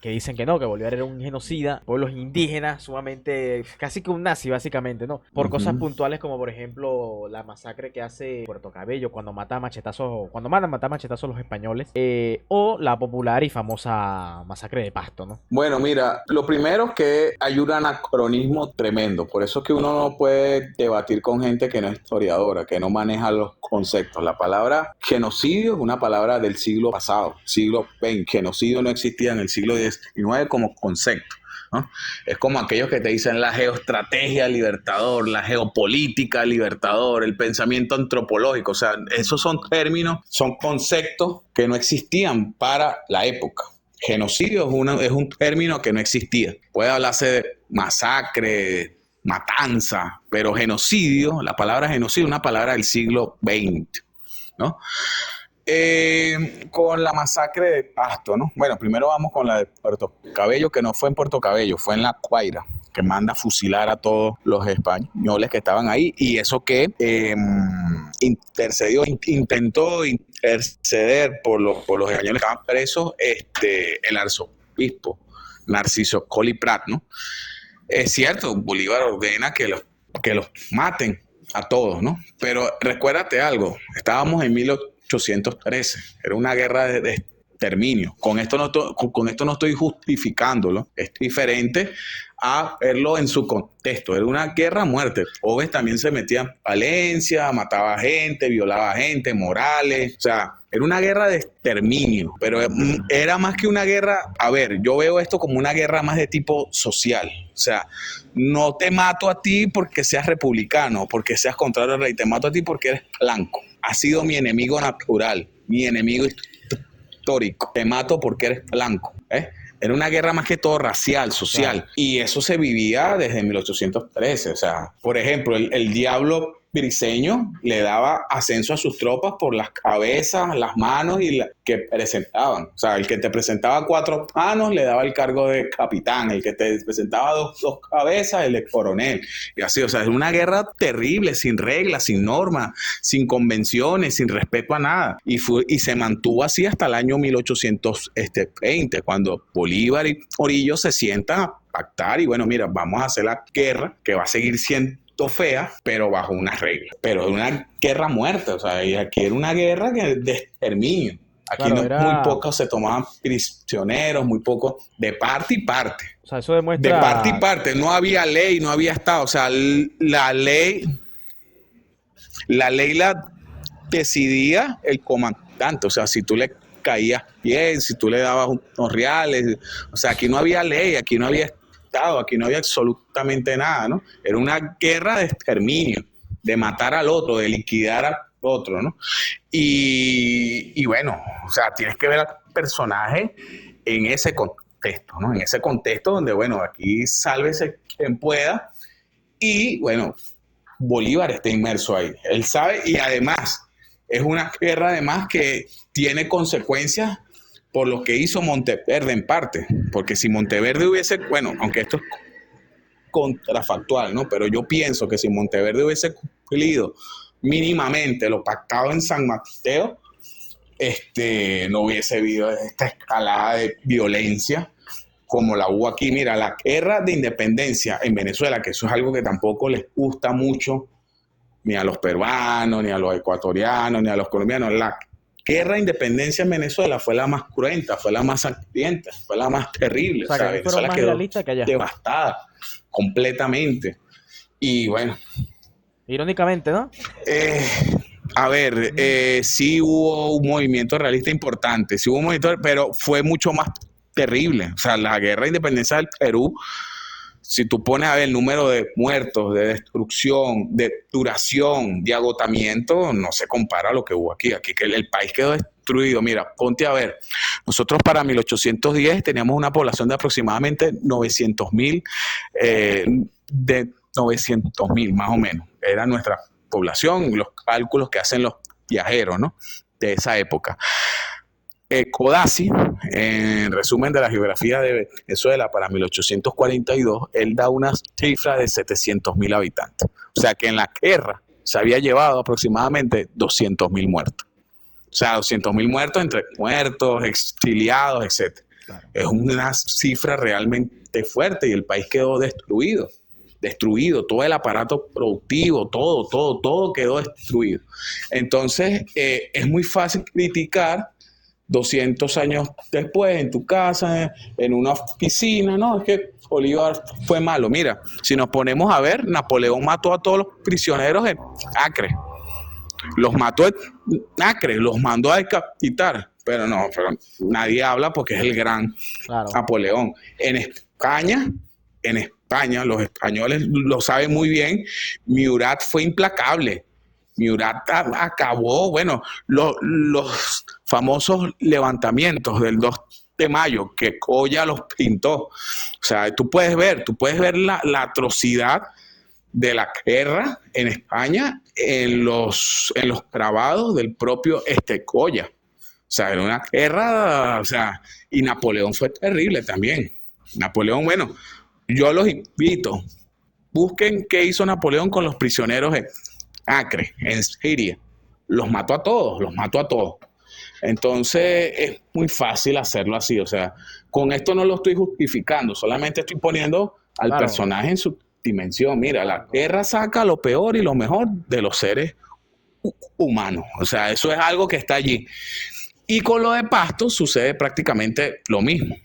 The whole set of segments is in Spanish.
que dicen que no, que Bolívar era un genocida, pueblos indígenas, sumamente, casi que un nazi básicamente, ¿no? Por cosas Ujú. puntuales como por ejemplo la masacre que hace Puerto Cabello cuando mata a machetazos, cuando mandan matar a machetazos a los españoles, o la popular y famosa masacre de Pasto, ¿no? Bueno, mira, lo primero es que hay un anacronismo tremendo, por eso es que uno no puede debatir con gente que no es historiadora, que no maneja los conceptos. La palabra genocidio es una palabra del siglo pasado, siglo XX. Genocidio no existía en el siglo XIX como concepto, ¿no? Es como aquellos que te dicen la geoestrategia libertador, la geopolítica libertador, el pensamiento antropológico. O sea, esos son términos, son conceptos que no existían para la época. Genocidio es un término que no existía. Puede hablarse de masacre, matanza, pero genocidio, la palabra genocidio es una palabra del siglo XX, ¿no? Con la masacre de Pasto, ¿no? Bueno, primero vamos con la de Puerto Cabello, que no fue en Puerto Cabello, fue en La Guaira, que manda a fusilar a todos los españoles que estaban ahí, y eso que intercedió, intentó interceder por los españoles que estaban presos, el arzobispo Narciso Colli Prat, ¿no? Es cierto, Bolívar ordena que los maten a todos, ¿no? Pero recuérdate algo, estábamos en 1813, era una guerra de exterminio. Con esto no estoy justificándolo, es diferente a verlo en su contexto. Era una guerra a muerte. Oves también se metía en Valencia, mataba gente, violaba gente, Morales, o sea, era una guerra de exterminio, pero era más que una guerra. A ver, yo veo esto como una guerra más de tipo social. O sea, no te mato a ti porque seas republicano, porque seas contrario al rey, te mato a ti porque eres blanco. Has sido mi enemigo natural, mi enemigo histórico. Te mato porque eres blanco. Era una guerra más que todo racial, Claro. social. Y eso se vivía desde 1813. O sea, por ejemplo, el diablo briseño le daba ascenso a sus tropas por las cabezas, las manos que presentaban. O sea, el que te presentaba 4 manos le daba el cargo de capitán, el que te presentaba dos cabezas, el de coronel. Y así, o sea, es una guerra terrible, sin reglas, sin normas, sin convenciones, sin respeto a nada. Y se mantuvo así hasta el año 1820, cuando Bolívar y Morillo se sientan a pactar y bueno, mira, vamos a hacer la guerra que va a seguir siendo fea, pero bajo unas reglas. Pero es una guerra muerta, o sea, y aquí era una guerra de exterminio. Aquí Claro, no, muy era, pocos se tomaban prisioneros, muy pocos de parte y parte. o sea, eso De parte y demuestra, parte, no había ley, no había Estado. O sea, la ley la decidía el comandante. O sea, si tú le caías bien, si tú le dabas unos reales. O sea, aquí no había ley, aquí no había Estado, aquí no había absolutamente nada, ¿no? Era una guerra de exterminio, de matar al otro, de liquidar al otro, ¿no? Y bueno, o sea, tienes que ver al personaje en ese contexto, ¿no? En ese contexto donde, bueno, aquí sálvese quien pueda y, bueno, Bolívar está inmerso ahí. Él sabe y además es una guerra además que tiene consecuencias por lo que hizo Monteverde en parte, porque si Monteverde hubiese, bueno, aunque esto es contrafactual, ¿no? Pero yo pienso que si Monteverde hubiese cumplido mínimamente lo pactado en San Mateo, no hubiese habido esta escalada de violencia como la hubo aquí. Mira, la guerra de independencia en Venezuela, que eso es algo que tampoco les gusta mucho ni a los peruanos, ni a los ecuatorianos, ni a los colombianos. La guerra de independencia en Venezuela fue la más cruenta, fue la más sangrienta, fue la más o terrible. O sea, que sea, aquí fueron Venezuela más quedó realistas que allá. devastada completamente. Y bueno, Irónicamente, ¿no? eh, a ver, Mm. sí hubo un movimiento realista importante, sí hubo un movimiento, pero fue mucho más terrible. O sea, la guerra de independencia del Perú, si tú pones a ver el número de muertos, de destrucción, de duración, de agotamiento, no se compara a lo que hubo aquí. Aquí que el país quedó destruido. Mira, ponte a ver. Nosotros para 1810 teníamos una población de aproximadamente 900.000, de 900.000 más o menos. Era nuestra población, los cálculos que hacen los viajeros, ¿no? De esa época. Codazzi, en resumen de la geografía de Venezuela para 1842, él da una cifra de 700.000 habitantes. O sea que en la guerra se había llevado aproximadamente 200.000 muertos. O sea, 200.000 muertos entre muertos, exiliados, etc. Claro. Es una cifra realmente fuerte y el país quedó destruido, todo el aparato productivo, todo quedó destruido. Entonces, es muy fácil criticar 200 años después en tu casa, en una oficina, no, es que Bolívar fue malo. Mira, si nos ponemos a ver, Napoleón mató a todos los prisioneros en Acre. Los mató en Acre, los mandó a decapitar, pero nadie habla porque es el gran Claro. Napoleón. En España, los españoles lo saben muy bien, Murat fue implacable. Murat acabó, bueno, los famosos levantamientos del 2 de mayo, que Coya los pintó. O sea, tú puedes ver la atrocidad de la guerra en España en los grabados del propio Coya. O sea, era una guerra, o sea, y Napoleón fue terrible también. Napoleón, bueno, yo los invito, busquen qué hizo Napoleón con los prisioneros en Acre, en Siria. Los mató a todos. Entonces es muy fácil hacerlo así, o sea, con esto no lo estoy justificando, solamente estoy poniendo al personaje en su dimensión. Mira, la guerra saca lo peor y lo mejor de los seres humanos, o sea, eso es algo que está allí. Y con lo de Pasto sucede prácticamente lo mismo.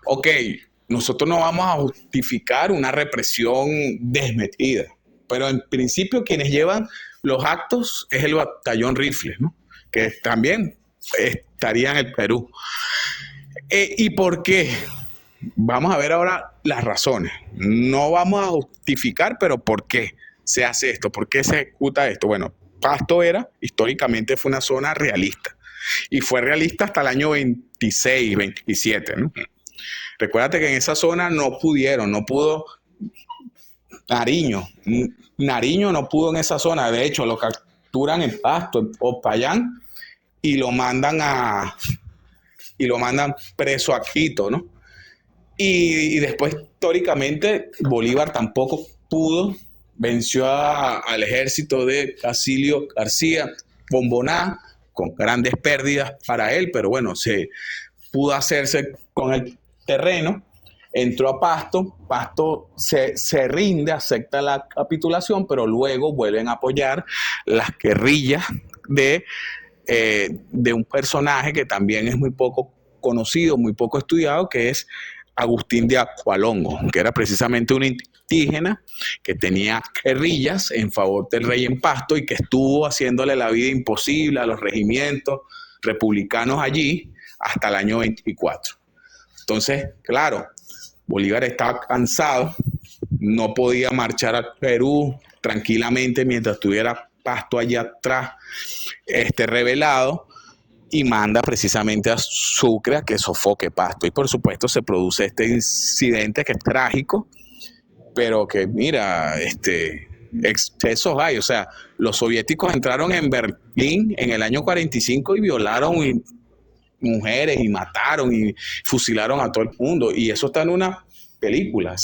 Ok, nosotros no vamos a justificar una represión desmedida, pero en principio quienes llevan los actos es el batallón Rifles, ¿no? Que también estaría en el Perú. ¿Y por qué? Vamos a ver ahora las razones. No vamos a justificar, pero ¿por qué se hace esto? ¿Por qué se ejecuta esto? Bueno, Pasto históricamente fue una zona realista. Y fue realista hasta el año 26, 27, ¿no? Recuérdate que en esa zona no pudo Nariño no pudo en esa zona. De hecho, lo capturan en Pasto, en Popayán, y lo mandan preso a Quito, ¿no? Y después, históricamente, Bolívar tampoco pudo, venció al ejército de Basilio García Bomboná, con grandes pérdidas para él, pero bueno, se pudo hacerse con el terreno, entró a Pasto se rinde, acepta la capitulación, pero luego vuelven a apoyar las guerrillas de un personaje que también es muy poco conocido, muy poco estudiado, que es Agustín de Acualongo, que era precisamente un indígena que tenía guerrillas en favor del rey en Pasto y que estuvo haciéndole la vida imposible a los regimientos republicanos allí hasta el año 24. Entonces, claro, Bolívar estaba cansado, no podía marchar a Perú tranquilamente mientras tuviera Pasto allá atrás, rebelado, y manda precisamente a Sucre a que sofoque Pasto. Y por supuesto se produce este incidente que es trágico, pero que mira, excesos hay. O sea, los soviéticos entraron en Berlín en el año 45 y violaron mujeres y mataron y fusilaron a todo el mundo. Y eso está en una película,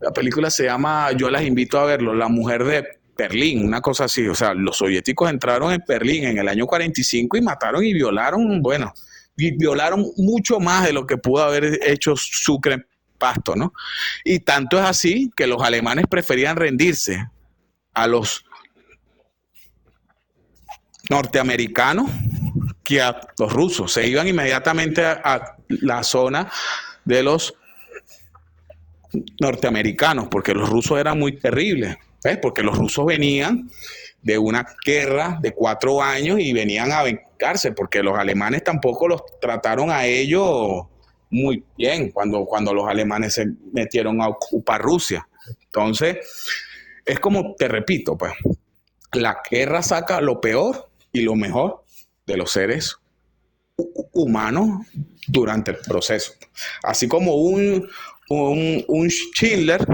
la película se llama, yo las invito a verlo, La mujer de Berlín, una cosa así. O sea, los soviéticos entraron en Berlín en el año 45 y mataron y violaron, violaron mucho más de lo que pudo haber hecho Sucre en Pasto, ¿no? Y tanto es así que los alemanes preferían rendirse a los norteamericanos que a los rusos. Se iban inmediatamente a la zona de los norteamericanos, porque los rusos eran muy terribles, ¿ves? Porque los rusos venían de una guerra de 4 años y venían a vengarse, porque los alemanes tampoco los trataron a ellos muy bien cuando los alemanes se metieron a ocupar Rusia. Entonces, es como te repito, pues, la guerra saca lo peor y lo mejor de los seres humanos durante el proceso. Así como un Schindler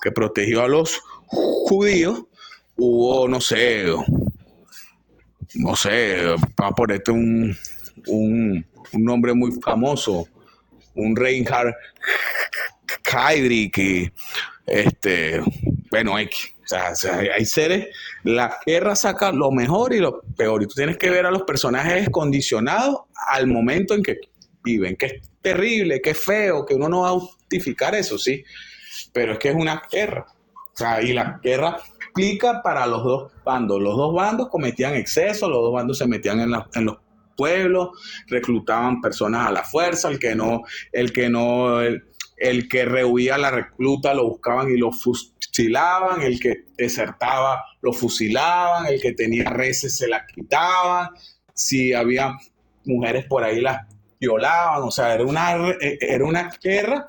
que protegió a los judíos, hubo, no sé, vamos a ponerte un nombre muy famoso, un Reinhard Heydrich, o sea, hay seres, la guerra saca lo mejor y lo peor, y tú tienes que ver a los personajes condicionados al momento en que y ven que es terrible, que es feo, que uno no va a justificar eso, sí, pero es que es una guerra. O sea, y la guerra aplica para los dos bandos. Los dos bandos cometían excesos, los dos bandos se metían en los pueblos, reclutaban personas a la fuerza, el que rehuía a la recluta lo buscaban y lo fusilaban, el que desertaba lo fusilaban, el que tenía reses se las quitaban, si había mujeres por ahí las violaban, o sea, era una guerra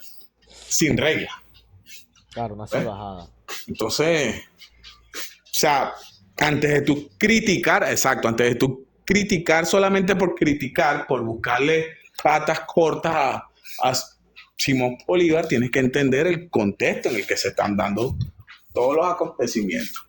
sin reglas. Claro, una salvajada. Entonces, o sea, antes de tú criticar solamente por criticar, por buscarle patas cortas a Simón Bolívar, tienes que entender el contexto en el que se están dando todos los acontecimientos.